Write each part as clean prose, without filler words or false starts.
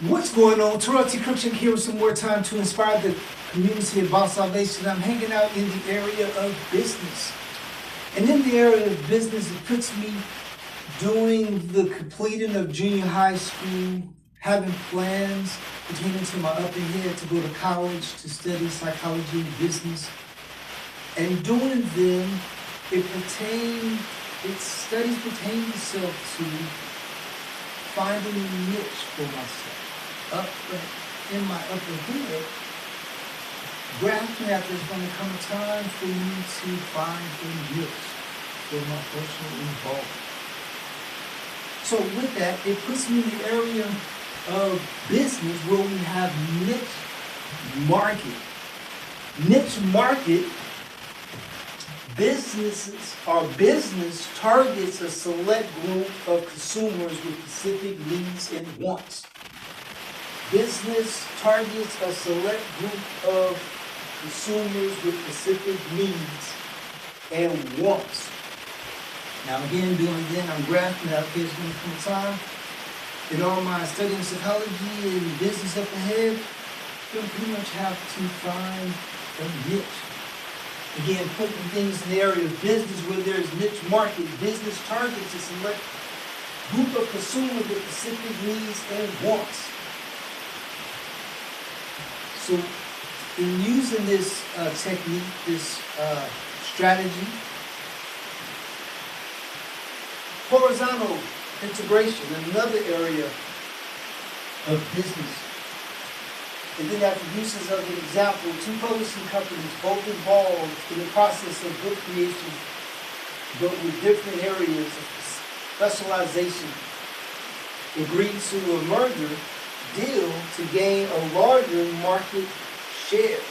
What's going on? Terrell T. Cruikshank here with some more time to inspire the community about salvation. I'm hanging out in the area of business. And in the area of business, it puts me doing the completing of junior high school, having plans pertaining to my upper head to go to college to study psychology and business. And doing them, its studies pertain itself to finding a niche for myself. In my upper head, grasping that there's going to come a time for me to find a niche for my personal involvement. So with that, it puts me in the area of business where we have niche market. Niche market business targets a select group of consumers with specific needs and wants. Business targets a select group of consumers with specific needs and wants. Now again, I'm grasping that there's going to come a time in all my studying psychology and business up ahead, I'm going to pretty much have to find a niche. Again, putting things in the area of business where there's niche market, business targets a select group of consumers with specific needs and wants. So, in using this technique, this strategy, horizontal integration, another area of business. And then after uses of an example, two publishing companies, both involved in the process of book creation, but with different areas of specialization, agreed to a merger deal to gain a larger market share.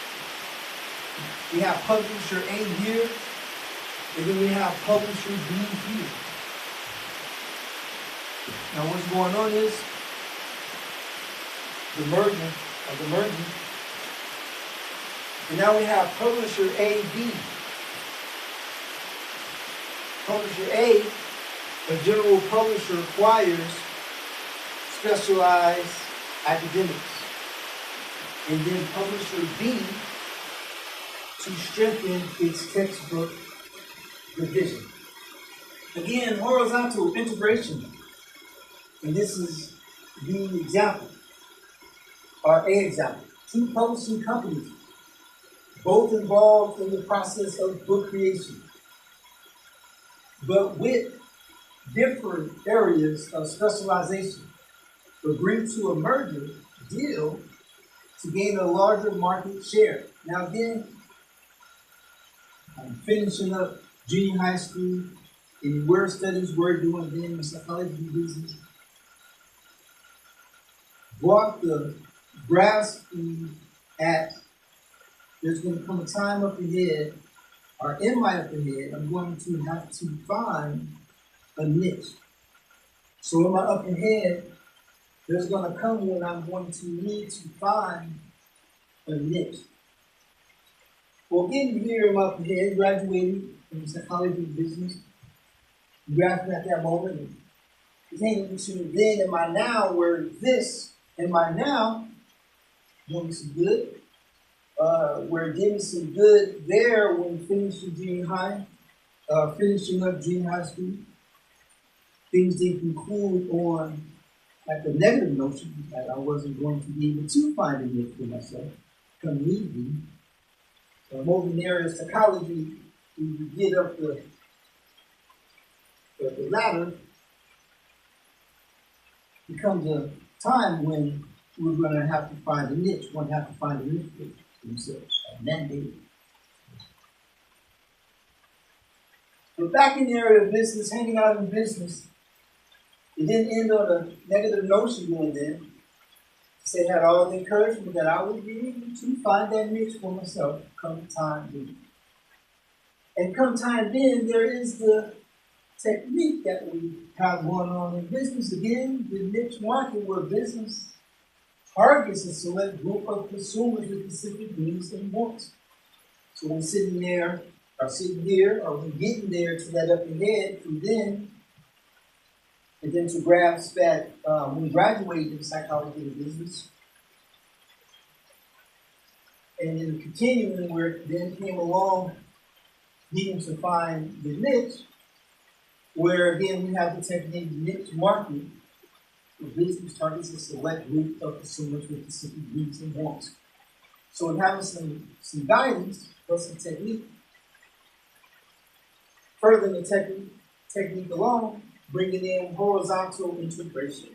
We have publisher A here, and then we have publisher B here. Now what's going on is the merger. And now we have publisher A, B. Publisher A, a general publisher, acquires specialized academics. And then publisher B to strengthen its textbook division. Again, horizontal integration. And this is the example, or a example. Two publishing companies, both involved in the process of book creation, but with different areas of specialization, agreed to a merger deal to gain a larger market share. Now again, I'm finishing up junior high school, and where studies we're doing then in psychology business. Brought the grasping at there's going to come a time up ahead, or in my upper head, I'm going to have to find a niche. So in my upper head, there's going to come when I'm going to need to find a niche. Well, getting here in my upper head, graduating from psychology business, grasping at that moment, and pertaining to then in my now, where this in my now, doing some good. We're getting some good there when finishing junior high, finishing up junior high school. Things didn't conclude on like a negative notion that I wasn't going to be able to find a niche for myself. Come need me. So I'm over in the area of psychology. We get up the ladder. Becomes a time when we're going to have to find a niche. One have to find a niche for themselves, a mandate. But back in the area of business, hanging out in business, it didn't end on a negative notion going then. Say I had all the encouragement that I would be able to find that niche for myself come time then. And come time then, there is the technique that we have going on in business. Again, the niche market where business targets a select group of consumers with specific needs and wants. So we're sitting there, or sitting here, or we're getting there to that upper head, and then And then to grasp that we graduated in psychology and business, and then continuing where it then came along, needing to find the niche, where again we have the technique niche marketing. The business targets a select group of consumers with specific needs and wants. So in having some guidance plus some technique, furthering the technique along, bringing in horizontal integration.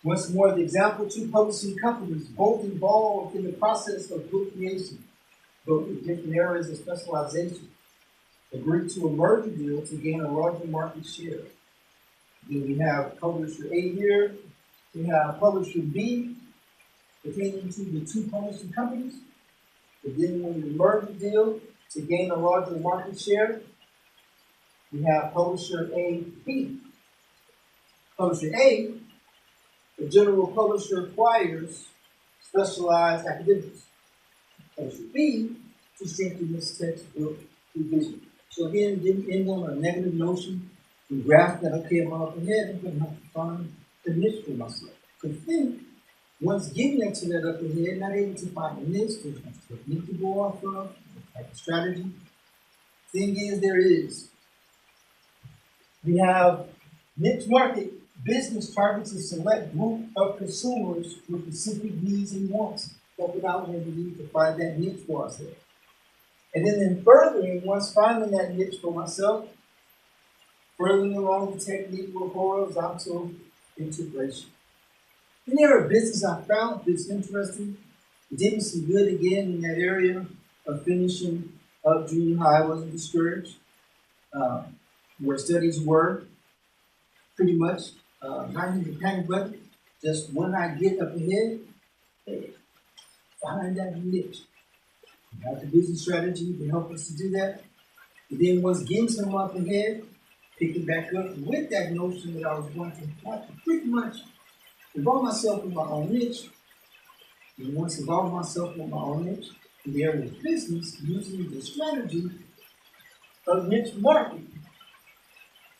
Once more, the example, two publishing companies, both involved in the process of book creation, both with different areas of specialization, agreed to a merger deal to gain a larger market share. Then we have publisher A here, we have publisher B, pertaining to the two publishing companies. But then when the merger deal to gain a larger market share, we have publisher A, B. Publisher A, the general publisher acquires specialized academics. Publisher B, to strengthen this textbook revision. So again, it didn't end on a negative notion. We graphed that, okay, I'm up ahead, I'm gonna have to find the niche for myself. Because then, once getting into that up ahead, not able to find a niche, there's no technique to go off of, no type of strategy. Thing is, there is. We have niche market business targets a select group of consumers with specific needs and wants. Helping out when we need to find that niche for ourselves. And then in furthering, once finding that niche for myself, furthering along the technique with horizontal integration. Any area of business I found that's interesting, didn't see good again in that area of finishing up junior high, wasn't discouraged. Where studies were pretty much not in the panic button, just when I get up ahead, hey, find that niche. We have the business strategy to help us to do that. And then once getting some up ahead, picking back up with that notion that I was going to have to pretty much involve myself in my own niche. And once involve myself in my own niche, in the area of business, using the strategy of niche marketing.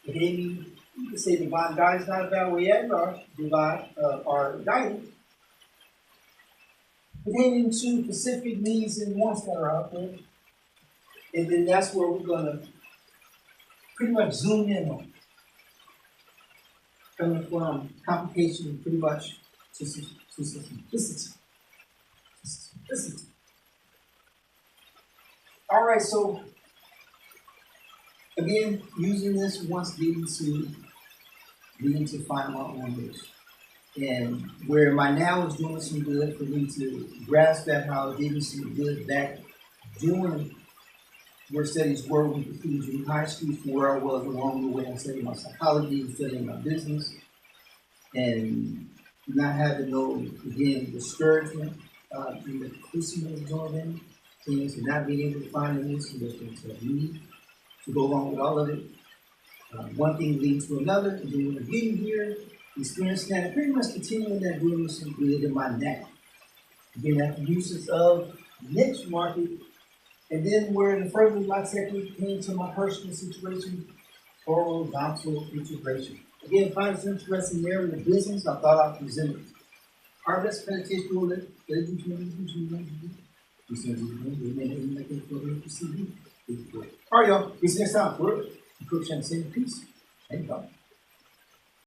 It gave me, you could say divine guidance, not a bad way at all, divine, or guidance, pertaining to specific needs and wants that are out there. And then that's where we're going to pretty much zoom in on. Coming from complication pretty much to simplicity. All right, so again, using this once needing to find my own niche. And where my now is doing some good for me to grasp that how it did some good back doing where studies were with the Fuji high school from where I was along the way. I studying my psychology and studying my business and not having no, again, discouragement in the crucible of doing things and not being able to find a niche and just need to go along with all of it. One thing leads to another, and then when I'm getting here, experiencing that, and pretty much continuing that doing some good in my now. Again, after uses of niche market, and then where the further my technique came to my personal situation, horizontal integration. Again, find this interesting area of business, I thought I'd present it. Our best meditation will let all right, y'all. See you next time. We're Coach Shannon, peace. Thank you.